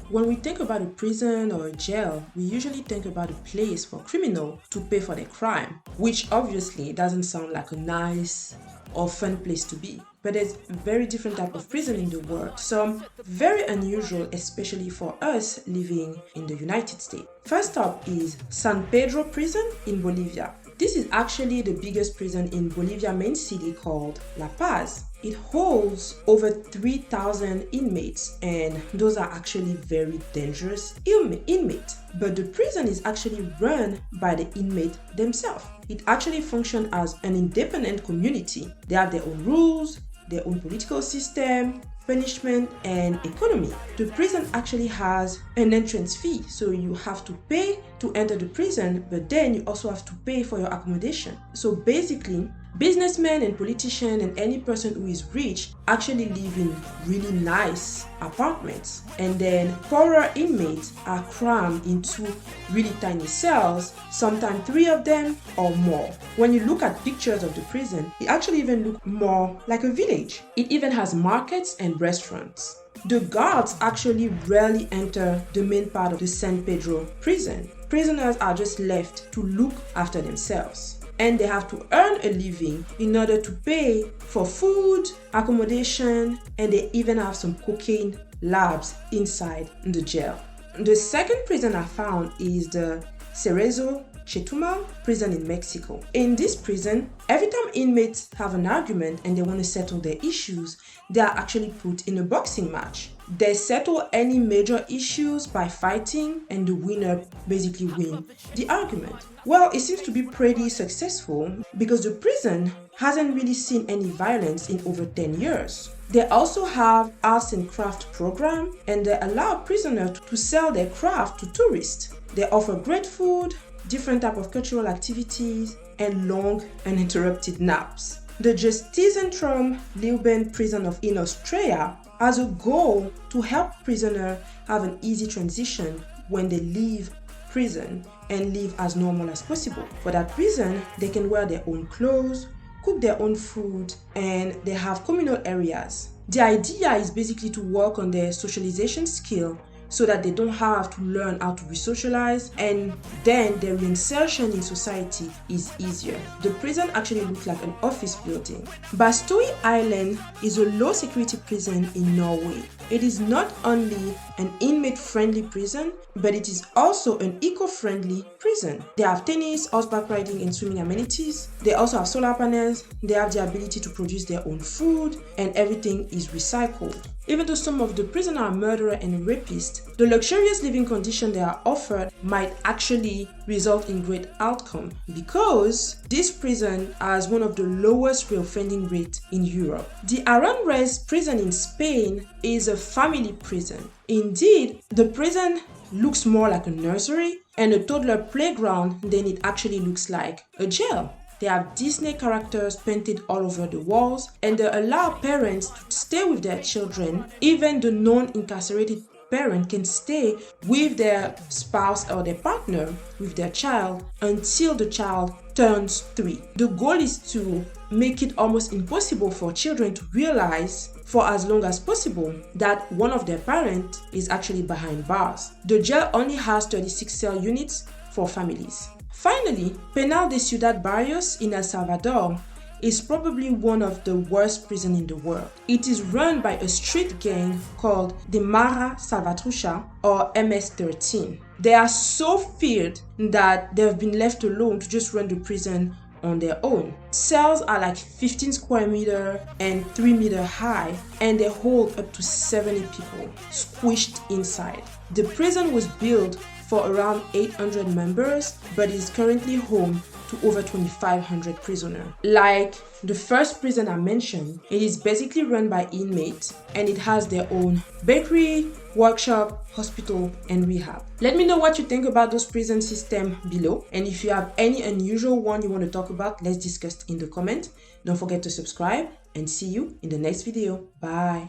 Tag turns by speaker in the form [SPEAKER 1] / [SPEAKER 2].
[SPEAKER 1] When we think about a prison or a jail, we usually think about a place for criminals to pay for their crime, which obviously doesn't sound like a nice or fun place to be. But there's a very different type of prison in the world, some very unusual, especially for us living in the United States. First up is San Pedro prison in Bolivia. This is actually the biggest prison in Bolivia main city called La Paz. It holds over 3,000 inmates, and those are actually very dangerous inmates. But the prison is actually run by the inmates themselves. It actually functions as an independent community. They have their own rules, their own political system, punishment, and economy. The prison actually has an entrance fee, so you have to pay to enter the prison, but then you also have to pay for your accommodation. So basically, businessmen and politicians and any person who is rich actually live in really nice apartments, and then poorer inmates are crammed into really tiny cells, sometimes 3 of them or more. When you look at pictures of the prison, it actually even looks more like a village. It even has markets and restaurants. The guards actually rarely enter the main part of the San Pedro prison. Prisoners are just left to look after themselves, and they have to earn a living in order to pay for food, accommodation, and they even have some cocaine labs inside the jail. The second prison I found is the Cerezo Chaituma prison in Mexico. In this prison, every time inmates have an argument and they want to settle their issues, they are actually put in a boxing match. They settle any major issues by fighting, and the winner basically wins the argument. Well, it seems to be pretty successful because the prison hasn't really seen any violence in over 10 years. They also have arts and craft program, and they allow prisoners to sell their craft to tourists. They offer great food, different type of cultural activities, and long uninterrupted naps. The Justizentrum Leeuwen prison in Australia has a goal to help prisoners have an easy transition when they leave prison and live as normal as possible. For that reason, they can wear their own clothes, cook their own food, and they have communal areas. The idea is basically to work on their socialization skill so that they don't have to learn how to re-socialize, and then their reinsertion in society is easier. The prison actually looks like an office building. Bassir Island is a low-security prison in Norway. It is not only an inmate-friendly prison, but it is also an eco-friendly prison. They have tennis, horseback riding, and swimming amenities. They also have solar panels. They have the ability to produce their own food, and everything is recycled. Even though some of the prisoners are murderers and rapists, the luxurious living conditions they are offered might actually result in great outcome, because this prison has one of the lowest reoffending rates in Europe. The Aranjuez prison in Spain is a family prison. Indeed, the prison looks more like a nursery and a toddler playground than it actually looks like a jail. They have Disney characters painted all over the walls, and they allow parents to stay with their children. Even the non-incarcerated parent can stay with their spouse or their partner with their child until the child turns 3. The goal is to make it almost impossible for children to realize for as long as possible that one of their parents is actually behind bars. The jail only has 36 cell units for families. Finally, Penal Destinations in El Salvador is probably one of the worst prisons in the world. It is run by a street gang called the Mara Salvatrucha, or MS-13. They are so feared that they have been left alone to just run the prison on their own. Cells are like 15 square meters and 3 meters high, and they hold up to 70 people squished inside. The prison was built for around 800 members, but is currently home to over 2,500 prisoners. Like the first prison I mentioned, it is basically run by inmates, and it has their own bakery, workshop, hospital, and rehab. Let me know what you think about those prison systems below, and if you have any unusual one you want to talk about, let's discuss in the comment. Don't forget to subscribe, and see you in the next video. Bye.